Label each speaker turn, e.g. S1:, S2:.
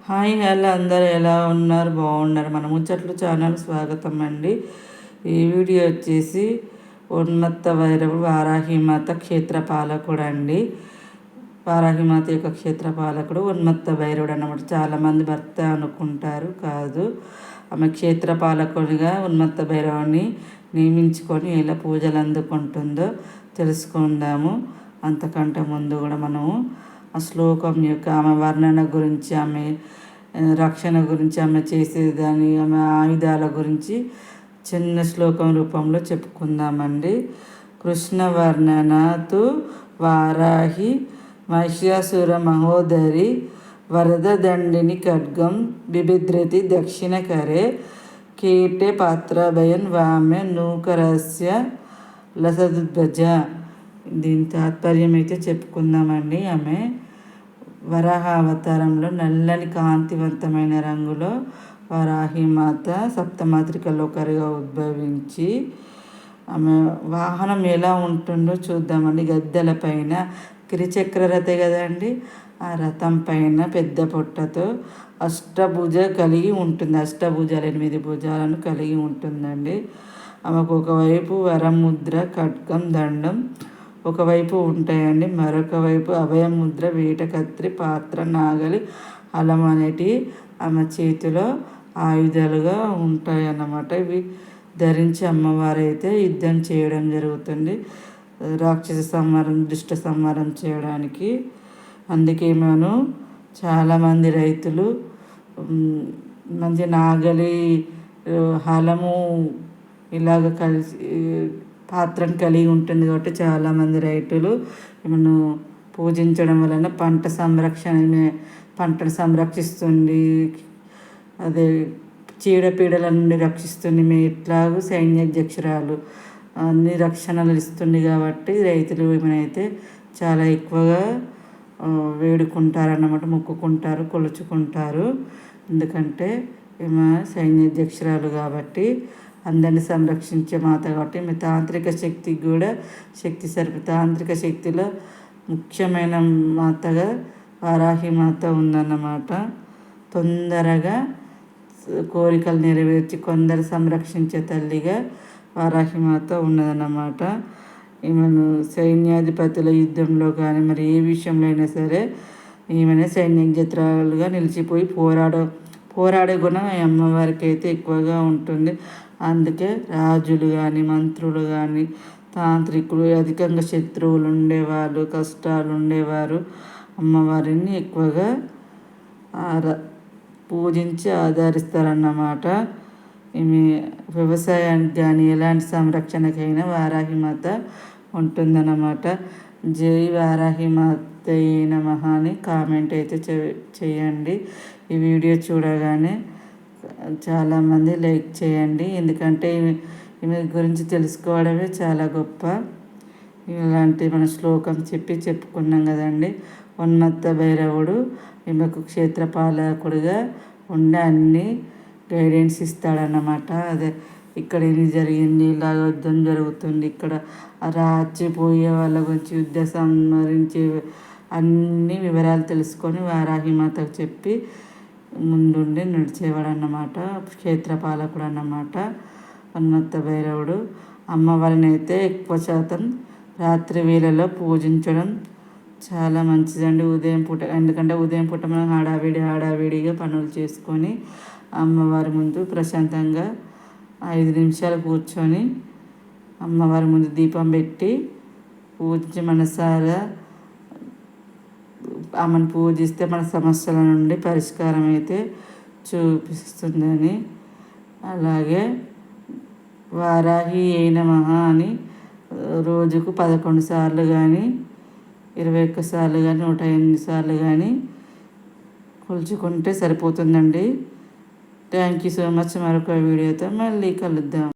S1: Hi hello అందరూ ఎలా ఉన్నారు? బాగున్నారు? మన ముచ్చట్లు ఛానల్ స్వాగతం అండి. ఈ వీడియో వచ్చేసి ఉన్మత్త భైరవుడు వారాహిమాత క్షేత్రపాలకుడు అండి. వారాహిమాత యొక్క క్షేత్రపాలకుడు ఉన్మత్త భైరవుడు అన్నమాట. చాలామంది భర్త అనుకుంటారు, కాదు. ఆమె క్షేత్రపాలకుడిగా ఉన్మత్త భైరవుని నియమించుకొని ఎలా పూజలు అందుకుంటుందో తెలుసుకుందాము. అంతకంటే ముందు కూడా మనము ఆ శ్లోకం యొక్క ఆమె వర్ణన గురించి, ఆమె రక్షణ గురించి, ఆమె చేసేదాని, ఆమె ఆయుధాల గురించి చిన్న శ్లోకం రూపంలో చెప్పుకుందామండి. కృష్ణ వర్ణనతు వారాహి మహిషాసుర మహోదరి వరదదండిని ఖడ్గం బిభిద్రతి దక్షిణకరే కీటే పాత్రభయన్ వామ్య నూకరస్య లసద్వజ. దీని తాత్పర్యం అయితే చెప్పుకుందామండి. ఆమె వరాహ అవతారంలో నల్లని కాంతివంతమైన రంగులో వరాహిమాత సప్తమాతృకలో ఒకరిగా ఉద్భవించి, ఆమె వాహనం ఎలా ఉంటుందో చూద్దామండి. గద్దెల పైన గిరిచక్ర రథ కదండి, ఆ రథం పైన పెద్ద పొట్టతో అష్టభుజ కలిగి ఉంటుంది. అష్టభుజాలు 8 భుజాలను కలిగి ఉంటుందండి. ఆమెకు ఒకవైపు వరముద్ర, ఖడ్గం, దండం ఒకవైపు ఉంటాయండి. మరొక వైపు అభయముద్ర, వేట కత్రి, పాత్ర, నాగలి, హలం అనేటివి ఆమె చేతిలో ఆయుధాలుగా ఉంటాయి అన్నమాట. ఇవి ధరించి అమ్మవారు అయితే యుద్ధం చేయడం జరుగుతుంది, రాక్షస సంహారం, దుష్ట సంహారం చేయడానికి. అందుకే మనం చాలామంది రైతులు మంచి నాగలి, హలము ఇలాగ కలిసి పాత్రను కలిగి ఉంటుంది కాబట్టి చాలామంది రైతులు మనం పూజించడం వలన పంటను సంరక్షిస్తుంది, అదే చీడపీడల నుండి రక్షిస్తుంది. మేము ఎట్లాగూ సైన్యాధ్యక్షురాలు అన్ని రక్షణలు ఇస్తుంది కాబట్టి రైతులు ఏమైతే చాలా ఎక్కువగా వేడుకుంటారన్నమాట, మొక్కుకుంటారు, కొలుచుకుంటారు. ఎందుకంటే ఈమె సైన్యాధ్యక్షురాలు కాబట్టి, అందరిని సంరక్షించే మాత కాబట్టి. మీ తాంత్రిక శక్తికి కూడా తాంత్రిక శక్తిలో ముఖ్యమైన మాతగా వారాహి మాత ఉందన్నమాట. తొందరగా కోరికలు నెరవేర్చి కొందరు సంరక్షించే తల్లిగా వారాహి మాత ఉన్నదన్నమాట. ఈమెను సైన్యాధిపతుల యుద్ధంలో కానీ మరి ఏ విషయంలో అయినా సరే ఈమెనే సైన్యాధ్యక్షురాలుగా నిలిచిపోయి పోరాడే గుణం ఈ అమ్మవారికి అయితే ఎక్కువగా ఉంటుంది. అందుకే రాజులు కానీ, మంత్రులు కానీ, తాంత్రికులు, అధికంగా శత్రువులు ఉండేవాళ్ళు, కష్టాలు ఉండేవారు అమ్మవారిని ఎక్కువగా పూజించి ఆదరిస్తారన్నమాట. ఈమె వ్యవసాయానికి కానీ ఎలాంటి సంరక్షణకైనా వారాహిమాత ఉంటుందన్నమాట. జై వారాహిమాత నమః అని కామెంట్ అయితే చేయండి. ఈ వీడియో చూడగానే చాలామంది లైక్ చేయండి, ఎందుకంటే ఈమె గురించి తెలుసుకోవడమే చాలా గొప్ప. ఇలాంటి మన శ్లోకం చెప్పుకున్నాం కదండి. ఉన్మత్త భైరవుడు ఈమెకు క్షేత్రపాలకుడిగా ఉండి అన్ని గైడెన్స్ ఇస్తాడన్నమాట. అదే ఇక్కడ ఇది జరిగింది, ఇలా యుద్ధం జరుగుతుంది, ఇక్కడ రాచిపోయే వాళ్ళ గురించి, యుద్ధ సంహరించే అన్ని వివరాలు తెలుసుకొని వారాహిమాతకు చెప్పి ముందుండి నడిచేవాడు అన్నమాట, క్షేత్రపాలకుడు అన్నమాట ఉన్మత్త భైరవుడు. అమ్మవారిని అయితే ఎక్కువ శాతం రాత్రి వేళలో పూజించడం చాలా మంచిదండి, ఉదయం పూట. ఎందుకంటే ఉదయం పూట మనం హడావిడిగా పనులు చేసుకొని అమ్మవారి ముందు ప్రశాంతంగా 5 నిమిషాలు కూర్చొని అమ్మవారి ముందు దీపం పెట్టి పూజించి మనసారా ఆమెను పూజిస్తే మన సమస్యల నుండి పరిష్కారం అయితే చూపిస్తుందని. అలాగే వారాహి నమః అని రోజుకు 11 సార్లు కానీ, 21 సార్లు కానీ, 108 సార్లు కానీ కొలుచుకుంటే సరిపోతుందండి. Thank you so much. మరొక వీడియోతో మళ్ళీ కలుద్దాం.